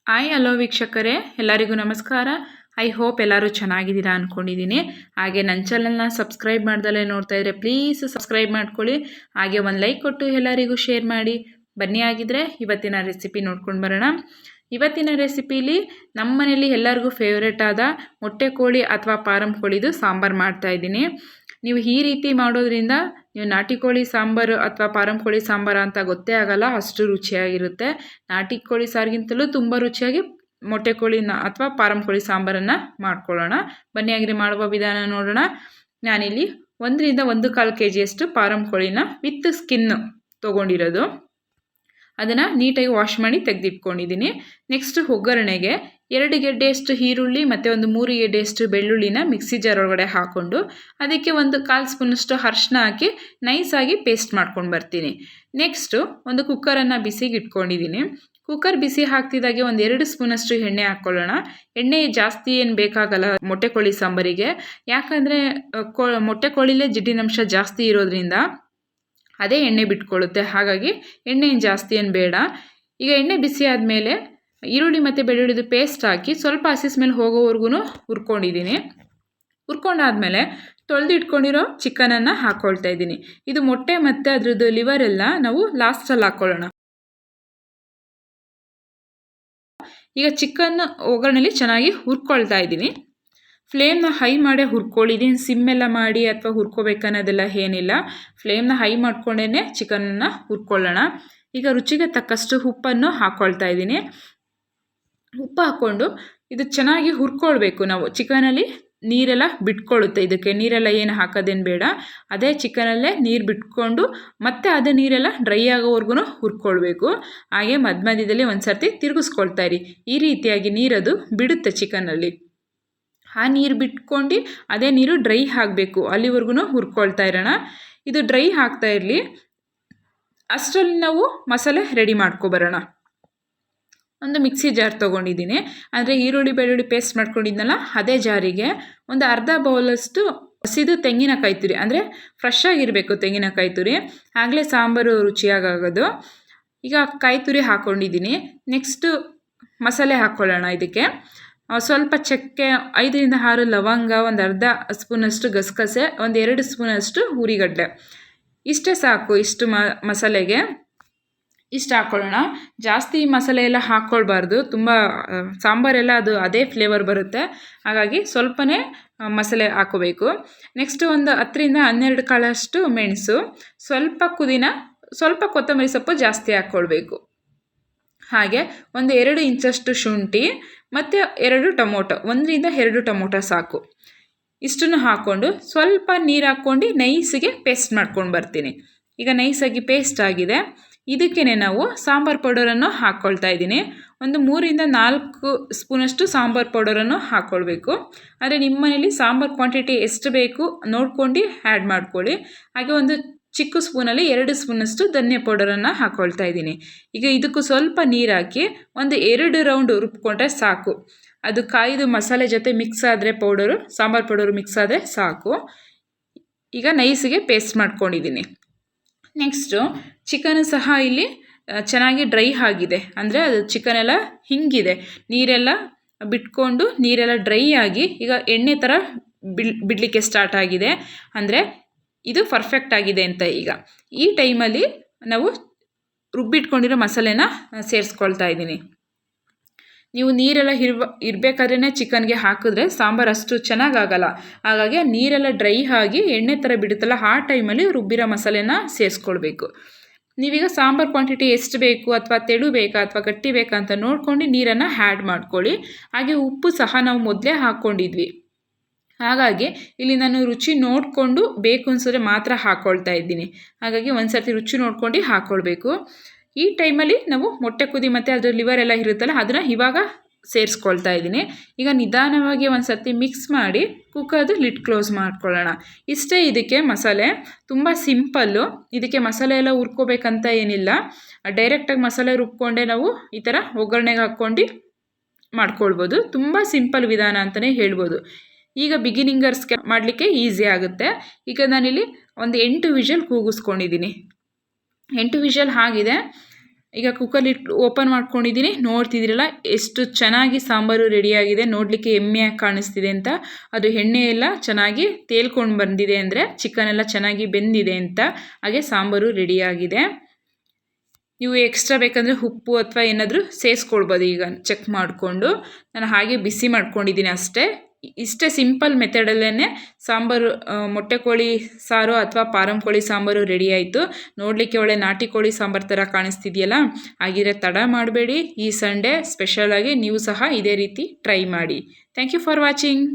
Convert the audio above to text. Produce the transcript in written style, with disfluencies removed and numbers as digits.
Hi hello ವೀಕ್ಷಕರೇ, ಎಲ್ಲರಿಗೂ ನಮಸ್ಕಾರ. ಐ ಹೋಪ್ ಎಲ್ಲರೂ ಚೆನ್ನಾಗಿದ್ದೀರಾ ಅಂದ್ಕೊಂಡಿದ್ದೀನಿ. ಹಾಗೆ ನನ್ನ ಚಾನಲ್ನ ಸಬ್ಸ್ಕ್ರೈಬ್ ಮಾಡ್ದಲೇ ನೋಡ್ತಾ ಇದ್ದರೆ ಪ್ಲೀಸ್ ಸಬ್ಸ್ಕ್ರೈಬ್ ಮಾಡ್ಕೊಳ್ಳಿ. ಹಾಗೆ ಒಂದು ಲೈಕ್ ಕೊಟ್ಟು ಎಲ್ಲರಿಗೂ ಶೇರ್ ಮಾಡಿ. ಬನ್ನಿ ಆಗಿದ್ದರೆ ಇವತ್ತಿನ ರೆಸಿಪಿ ನೋಡ್ಕೊಂಡು ಬರೋಣ. ಇವತ್ತಿನ ರೆಸಿಪಿಲಿ ನಮ್ಮ ಮನೇಲಿ ಎಲ್ಲರಿಗೂ ಫೇವ್ರೇಟ್ ಆದ ಮೊಟ್ಟೆ ಕೋಳಿ ಅಥವಾ ಫಾರಂ ಕೋಳಿದು ಸಾಂಬಾರು ಮಾಡ್ತಾಯಿದ್ದೀನಿ. ನೀವು ಈ ರೀತಿ ಮಾಡೋದ್ರಿಂದ ನೀವು ನಾಟಿ ಕೋಳಿ ಸಾಂಬಾರು ಅಥವಾ ಫಾರಂ ಕೋಳಿ ಸಾಂಬಾರು ಅಂತ ಗೊತ್ತೇ ಆಗಲ್ಲ, ಅಷ್ಟು ರುಚಿಯಾಗಿರುತ್ತೆ. ನಾಟಿ ಕೋಳಿ ಸಾರಿಗಿಂತಲೂ ತುಂಬ ರುಚಿಯಾಗಿ ಮೊಟ್ಟೆ ಕೋಳಿನ ಅಥವಾ ಫಾರಂ ಕೋಳಿ ಸಾಂಬಾರನ್ನು ಮಾಡ್ಕೊಳ್ಳೋಣ. ಬನ್ನಿ ಆಗಿರಿ ಮಾಡುವ ವಿಧಾನ ನೋಡೋಣ. ನಾನಿಲ್ಲಿ 1 ರಿಂದ 1.25 kg ಫಾರಂ ಕೋಳಿನ ವಿತ್ ಸ್ಕಿನ್ ತೊಗೊಂಡಿರೋದು. ಅದನ್ನು ನೀಟಾಗಿ ವಾಶ್ ಮಾಡಿ ತೆಗೆದಿಟ್ಕೊಂಡಿದ್ದೀನಿ. ನೆಕ್ಸ್ಟ್ ಒಗ್ಗರಣೆಗೆ 2 ಗೆಡ್ಡೆಯಷ್ಟು ಈರುಳ್ಳಿ ಮತ್ತು ಒಂದು 3 ಗೆಡ್ಡೆಯಷ್ಟು ಬೆಳ್ಳುಳ್ಳಿನ ಮಿಕ್ಸಿ ಜಾರ್ ಒಳಗಡೆ ಹಾಕ್ಕೊಂಡು ಅದಕ್ಕೆ 1/4 ಸ್ಪೂನಷ್ಟು ಅರಿಶಿನ ಹಾಕಿ ನೈಸಾಗಿ ಪೇಸ್ಟ್ ಮಾಡ್ಕೊಂಡು ಬರ್ತೀನಿ. ನೆಕ್ಸ್ಟು ಒಂದು ಕುಕ್ಕರನ್ನು ಬಿಸಿಗೆ ಇಟ್ಕೊಂಡಿದ್ದೀನಿ. ಕುಕ್ಕರ್ ಬಿಸಿ ಹಾಕ್ತಿದ್ದಾಗೆ 1-2 ಸ್ಪೂನಷ್ಟು ಎಣ್ಣೆ ಹಾಕ್ಕೊಳ್ಳೋಣ. ಎಣ್ಣೆ ಜಾಸ್ತಿ ಏನು ಬೇಕಾಗಲ್ಲ ಮೊಟ್ಟೆ ಕೋಳಿ ಸಾಂಬಾರಿಗೆ, ಯಾಕಂದರೆ ಮೊಟ್ಟೆ ಕೋಳಿಲೇ ಜಿಡ್ಡಿನಂಶ ಜಾಸ್ತಿ ಇರೋದ್ರಿಂದ ಅದೇ ಎಣ್ಣೆ ಬಿಟ್ಕೊಳ್ಳುತ್ತೆ. ಹಾಗಾಗಿ ಎಣ್ಣೆ ಜಾಸ್ತಿ ಏನು ಬೇಡ. ಈಗ ಎಣ್ಣೆ ಬಿಸಿ ಆದಮೇಲೆ ಈರುಳ್ಳಿ ಮತ್ತು ಬೆಳ್ಳುಳ್ಳಿದು ಪೇಸ್ಟ್ ಹಾಕಿ ಸ್ವಲ್ಪ ಹಸಿ ಸ್ಮೆಲ್ ಹೋಗೋವರೆಗೂ ಹುರ್ಕೊಂಡಿದ್ದೀನಿ. ಹುರ್ಕೊಂಡಾದ್ಮೇಲೆ ತೊಳೆದಿಟ್ಕೊಂಡಿರೋ ಚಿಕನನ್ನು ಹಾಕ್ಕೊಳ್ತಾ ಇದ್ದೀನಿ. ಇದು ಮೊಟ್ಟೆ ಮತ್ತು ಅದ್ರದ್ದು ಲಿವರ್ ಎಲ್ಲ ನಾವು ಲಾಸ್ಟಲ್ಲಿ ಹಾಕ್ಕೊಳ್ಳೋಣ. ಈಗ ಚಿಕನ್ ಒಗ್ಗರಣೆಲಿ ಚೆನ್ನಾಗಿ ಹುರ್ಕೊಳ್ತಾ ಇದ್ದೀನಿ. ಫ್ಲೇಮ್ನ ಹೈ ಮಾಡೇ ಹುರ್ಕೊಳ್ಳಿದ್ದೀನಿ. ಸಿಮ್ಮೆಲ್ಲ ಮಾಡಿ ಅಥವಾ ಹುರ್ಕೋಬೇಕನ್ನೋದೆಲ್ಲ ಏನಿಲ್ಲ. ಫ್ಲೇಮ್ನ ಹೈ ಮಾಡ್ಕೊಂಡೇ ಚಿಕನನ್ನು ಹುರ್ಕೊಳ್ಳೋಣ. ಈಗ ರುಚಿಗೆ ತಕ್ಕಷ್ಟು ಉಪ್ಪನ್ನು ಹಾಕ್ಕೊಳ್ತಾ ಇದ್ದೀನಿ. ಉಪ್ಪು ಹಾಕ್ಕೊಂಡು ಇದು ಚೆನ್ನಾಗಿ ಹುರ್ಕೊಳ್ಬೇಕು. ನಾವು ಚಿಕನಲ್ಲಿ ನೀರೆಲ್ಲ ಬಿಟ್ಕೊಳ್ಳುತ್ತೆ, ಇದಕ್ಕೆ ನೀರೆಲ್ಲ ಏನು ಹಾಕೋದೇನು ಬೇಡ. ಅದೇ ಚಿಕನಲ್ಲೇ ನೀರು ಬಿಟ್ಕೊಂಡು ಮತ್ತೆ ಅದೇ ನೀರೆಲ್ಲ ಡ್ರೈ ಆಗೋವರೆಗೂ ಹುರ್ಕೊಳ್ಬೇಕು. ಹಾಗೆ ಮಧ್ಯದಲ್ಲಿ ಒಂದು ಸರ್ತಿ ತಿರುಗಿಸ್ಕೊಳ್ತಾ ಇರಿ. ಈ ರೀತಿಯಾಗಿ ನೀರದು ಬಿಡುತ್ತೆ ಚಿಕನಲ್ಲಿ. ಆ ನೀರು ಬಿಟ್ಕೊಂಡು ಅದೇ ನೀರು ಡ್ರೈ ಆಗಬೇಕು, ಅಲ್ಲಿವರೆಗೂ ಹುರ್ಕೊಳ್ತಾ ಇರೋಣ. ಇದು ಡ್ರೈ ಆಗ್ತಾ ಇರಲಿ. ಅಷ್ಟರಲ್ಲಿ ನಾವು ಮಸಾಲೆ ರೆಡಿ ಮಾಡ್ಕೊಬರೋಣ. ಒಂದು ಮಿಕ್ಸಿ ಜಾರ್ ತೊಗೊಂಡಿದ್ದೀನಿ. ಅಂದರೆ ಈರುಳ್ಳಿ ಬೆಳ್ಳುಳ್ಳಿ ಪೇಸ್ಟ್ ಮಾಡ್ಕೊಂಡಿದ್ನಲ್ಲ ಅದೇ ಜಾರಿಗೆ ಒಂದು ಅರ್ಧ ಬೌಲಷ್ಟು ಹಸಿದು ತೆಂಗಿನಕಾಯಿ ತುರಿ, ಅಂದರೆ ಫ್ರೆಶ್ ಆಗಿರಬೇಕು ತೆಂಗಿನಕಾಯಿ ತುರಿ, ಆಗಲೇ ಸಾಂಬಾರು ರುಚಿಯಾಗೋದು. ಈಗ ಕಾಯಿ ತುರಿ ಹಾಕ್ಕೊಂಡಿದ್ದೀನಿ. ನೆಕ್ಸ್ಟು ಮಸಾಲೆ ಹಾಕ್ಕೊಳ್ಳೋಣ. ಇದಕ್ಕೆ ಸ್ವಲ್ಪ ಚಕ್ಕೆ, 5 ರಿಂದ 6 ಲವಂಗ, ಒಂದು ಅರ್ಧ ಸ್ಪೂನಷ್ಟು ಗಸಗಸೆ, 1-2 ಸ್ಪೂನಷ್ಟು ಹುರಿಗಡ್ಲೆ, ಇಷ್ಟೇ ಸಾಕು. ಇಷ್ಟು ಮಸಾಲೆಗೆ ಇಷ್ಟು ಹಾಕ್ಕೊಳ್ಳೋಣ. ಜಾಸ್ತಿ ಮಸಾಲೆ ಎಲ್ಲ ಹಾಕ್ಕೊಳ್ಬಾರ್ದು, ತುಂಬ ಸಾಂಬಾರೆಲ್ಲ ಅದು ಅದೇ ಫ್ಲೇವರ್ ಬರುತ್ತೆ. ಹಾಗಾಗಿ ಸ್ವಲ್ಪನೇ ಮಸಾಲೆ ಹಾಕೋಬೇಕು. ನೆಕ್ಸ್ಟು ಒಂದು 10 ರಿಂದ 12 ಕಾಳಷ್ಟು ಮೆಣಸು, ಸ್ವಲ್ಪ ಪುದೀನ, ಸ್ವಲ್ಪ ಕೊತ್ತಂಬರಿ ಸೊಪ್ಪು ಜಾಸ್ತಿ ಹಾಕ್ಕೊಳ್ಬೇಕು. ಹಾಗೆ 1-2 ಇಂಚಷ್ಟು ಶುಂಠಿ ಮತ್ತು 2 ಟೊಮೊಟೊ, 1 ರಿಂದ 2 ಟೊಮೊಟೊ ಸಾಕು. ಇಷ್ಟನ್ನು ಹಾಕ್ಕೊಂಡು ಸ್ವಲ್ಪ ನೀರು ಹಾಕ್ಕೊಂಡು ನೈಸಿಗೆ ಪೇಸ್ಟ್ ಮಾಡ್ಕೊಂಡು ಬರ್ತೀನಿ. ಈಗ ನೈಸಾಗಿ ಪೇಸ್ಟ್ ಆಗಿದೆ. ಇದಕ್ಕೇ ನಾವು ಸಾಂಬಾರು ಪೌಡರನ್ನು ಹಾಕ್ಕೊಳ್ತಾ ಇದ್ದೀನಿ. ಒಂದು 3 ರಿಂದ 4 ಸ್ಪೂನಷ್ಟು ಸಾಂಬಾರು ಪೌಡರನ್ನು ಹಾಕ್ಕೊಳ್ಬೇಕು. ಆದರೆ ನಿಮ್ಮ ಮನೇಲಿ ಸಾಂಬಾರು ಕ್ವಾಂಟಿಟಿ ಎಷ್ಟು ಬೇಕು ನೋಡ್ಕೊಂಡು ಆ್ಯಡ್ ಮಾಡ್ಕೊಳ್ಳಿ. ಹಾಗೆ ಒಂದು ಚಿಕ್ಕ ಸ್ಪೂನಲ್ಲಿ 2 ಸ್ಪೂನಷ್ಟು ಧನಿಯಾ ಪೌಡರನ್ನು ಹಾಕ್ಕೊಳ್ತಾ ಇದ್ದೀನಿ. ಈಗ ಇದಕ್ಕೂ ಸ್ವಲ್ಪ ನೀರು ಹಾಕಿ 1-2 ರೌಂಡ್ ರುಬ್ಕೊಂಡ್ರೆ ಸಾಕು. ಅದು ಕಾಯ್ದು ಮಸಾಲೆ ಜೊತೆ ಮಿಕ್ಸ್ ಆದರೆ ಸಾಂಬಾರು ಪೌಡರು ಮಿಕ್ಸ್ ಆದರೆ ಸಾಕು. ಈಗ ನೈಸಿಗೆ ಪೇಸ್ಟ್ ಮಾಡ್ಕೊಂಡಿದ್ದೀನಿ. ನೆಕ್ಸ್ಟು ಚಿಕನ್ ಸಹ ಇಲ್ಲಿ ಚೆನ್ನಾಗಿ ಡ್ರೈ ಆಗಿದೆ, ಅಂದರೆ ಅದು ಚಿಕನೆಲ್ಲ ಹಿಂಗಿದೆ, ನೀರೆಲ್ಲ ಬಿಟ್ಕೊಂಡು ನೀರೆಲ್ಲ ಡ್ರೈ ಆಗಿ ಈಗ ಎಣ್ಣೆ ಥರ ಬಿಡಲಿಕ್ಕೆ ಸ್ಟಾರ್ಟ್ ಆಗಿದೆ. ಅಂದರೆ ಇದು ಪರ್ಫೆಕ್ಟ್ ಆಗಿದೆ ಅಂತ. ಈಗ ಈ ಟೈಮಲ್ಲಿ ನಾವು ರುಬ್ಬಿಟ್ಕೊಂಡಿರೋ ಮಸಾಲೆನ ಸೇರಿಸ್ಕೊಳ್ತಾ ಇದ್ದೀನಿ. ನೀವು ನೀರೆಲ್ಲ ಇರಬೇಕಾದ್ರೇ ಚಿಕನ್ಗೆ ಹಾಕಿದ್ರೆ ಸಾಂಬಾರು ಅಷ್ಟು ಚೆನ್ನಾಗಾಗಲ್ಲ. ಹಾಗಾಗಿ ನೀರೆಲ್ಲ ಡ್ರೈ ಆಗಿ ಎಣ್ಣೆ ಥರ ಬಿಡುತ್ತಲ್ಲ, ಆ ಟೈಮಲ್ಲಿ ರುಬ್ಬಿರೋ ಮಸಾಲೆನ ಸೇರಿಸ್ಕೊಳ್ಬೇಕು. ನೀವೀಗ ಸಾಂಬಾರು ಕ್ವಾಂಟಿಟಿ ಎಷ್ಟು ಬೇಕು, ಅಥವಾ ತೆಳು ಬೇಕಾ ಅಥವಾ ಗಟ್ಟಿ ಬೇಕಾ ಅಂತ ನೋಡ್ಕೊಂಡು ನೀರನ್ನು ಆ್ಯಡ್ ಮಾಡ್ಕೊಳ್ಳಿ. ಹಾಗೆ ಉಪ್ಪು ಸಹ ನಾವು ಮೊದಲೇ ಹಾಕ್ಕೊಂಡಿದ್ವಿ. ಹಾಗಾಗಿ ಇಲ್ಲಿ ನಾನು ರುಚಿ ನೋಡಿಕೊಂಡು ಬೇಕು ಅನ್ಸಿದ್ರೆ ಮಾತ್ರ ಹಾಕ್ಕೊಳ್ತಾ ಇದ್ದೀನಿ. ಹಾಗಾಗಿ ಒಂದು ಸರ್ತಿ ರುಚಿ ನೋಡ್ಕೊಂಡು ಹಾಕ್ಕೊಳ್ಬೇಕು. ಈ ಟೈಮಲ್ಲಿ ನಾವು ಮೊಟ್ಟೆ ಕುದಿ ಮತ್ತು ಅದ್ರ ಲಿವರ್ ಎಲ್ಲ ಇರುತ್ತಲ್ಲ ಅದನ್ನು ಇವಾಗ ಸೇರಿಸ್ಕೊಳ್ತಾ ಇದ್ದೀನಿ. ಈಗ ನಿಧಾನವಾಗಿ ಒಂದು ಸರ್ತಿ ಮಿಕ್ಸ್ ಮಾಡಿ ಕುಕ್ಕರ್ದು ಲಿಡ್ ಕ್ಲೋಸ್ ಮಾಡ್ಕೊಳ್ಳೋಣ. ಇಷ್ಟೇ ಇದಕ್ಕೆ ಮಸಾಲೆ. ತುಂಬ ಸಿಂಪಲ್ಲು. ಇದಕ್ಕೆ ಮಸಾಲೆ ಎಲ್ಲ ಹುರ್ಕೋಬೇಕಂತ ಏನಿಲ್ಲ. ಡೈರೆಕ್ಟಾಗಿ ಮಸಾಲೆ ರುಬ್ಕೊಂಡೆ ನಾವು ಈ ಥರ ಒಗ್ಗರಣೆಗೆ ಹಾಕ್ಕೊಂಡು ಮಾಡ್ಕೊಳ್ಬೋದು. ತುಂಬ ಸಿಂಪಲ್ ವಿಧಾನ ಅಂತಲೇ ಹೇಳ್ಬೋದು. ಈಗ ಬಿಗಿನಿಂಗರ್ಸ್ಗೆ ಮಾಡಲಿಕ್ಕೆ ಈಸಿ ಆಗುತ್ತೆ. ಈಗ ನಾನಿಲ್ಲಿ ಒಂದು 8 ವಿಷಲ್ ಕೂಗಿಸ್ಕೊಂಡಿದ್ದೀನಿ. 8 ವಿಷಲ್ ಆಗಿದೆ. ಈಗ ಕುಕ್ಕರ್ ಓಪನ್ ಮಾಡ್ಕೊಂಡಿದ್ದೀನಿ, ನೋಡ್ತಿದ್ದೀರಲ್ಲ ಎಷ್ಟು ಚೆನ್ನಾಗಿ ಸಾಂಬಾರು ರೆಡಿಯಾಗಿದೆ. ನೋಡಲಿಕ್ಕೆ ಎಮ್ಮೆಯಾಗಿ ಕಾಣಿಸ್ತಿದೆ ಅಂತ. ಅದು ಎಣ್ಣೆ ಎಲ್ಲ ಚೆನ್ನಾಗಿ ತೇಲ್ಕೊಂಡು ಬಂದಿದೆ ಅಂದರೆ ಚಿಕನ್ ಎಲ್ಲ ಚೆನ್ನಾಗಿ ಬೆಂದಿದೆ ಅಂತ. ಹಾಗೆ ಸಾಂಬಾರು ರೆಡಿಯಾಗಿದೆ. ನೀವು ಎಕ್ಸ್ಟ್ರಾ ಬೇಕಂದರೆ ಉಪ್ಪು ಅಥವಾ ಏನಾದರೂ ಸೇರಿಸ್ಕೊಳ್ಬೋದು. ಈಗ ಚೆಕ್ ಮಾಡಿಕೊಂಡು ನಾನು ಹಾಗೆ ಬಿಸಿ ಮಾಡ್ಕೊಂಡಿದ್ದೀನಿ ಅಷ್ಟೇ. ಇಷ್ಟೇ ಸಿಂಪಲ್ ಮೆಥಡಲ್ಲೇ ಸಾಂಬಾರು, ಮೊಟ್ಟೆ ಕೋಳಿ ಸಾರು ಅಥವಾ ಪಾರಂ ಕೋಳಿ ಸಾಂಬಾರು ರೆಡಿ ಆಯಿತು. ನೋಡಲಿಕ್ಕೆ ಒಳ್ಳೆ ನಾಟಿ ಕೋಳಿ ಸಾಂಬಾರು ಥರ ಕಾಣಿಸ್ತಿದೆಯಲ್ಲ. ಹಾಗಿದ್ರೆ ತಡ ಮಾಡಬೇಡಿ, ಈ ಸಂಡೇ ಸ್ಪೆಷಲಾಗಿ ನೀವು ಸಹ ಇದೇ ರೀತಿ ಟ್ರೈ ಮಾಡಿ. Thank you for watching.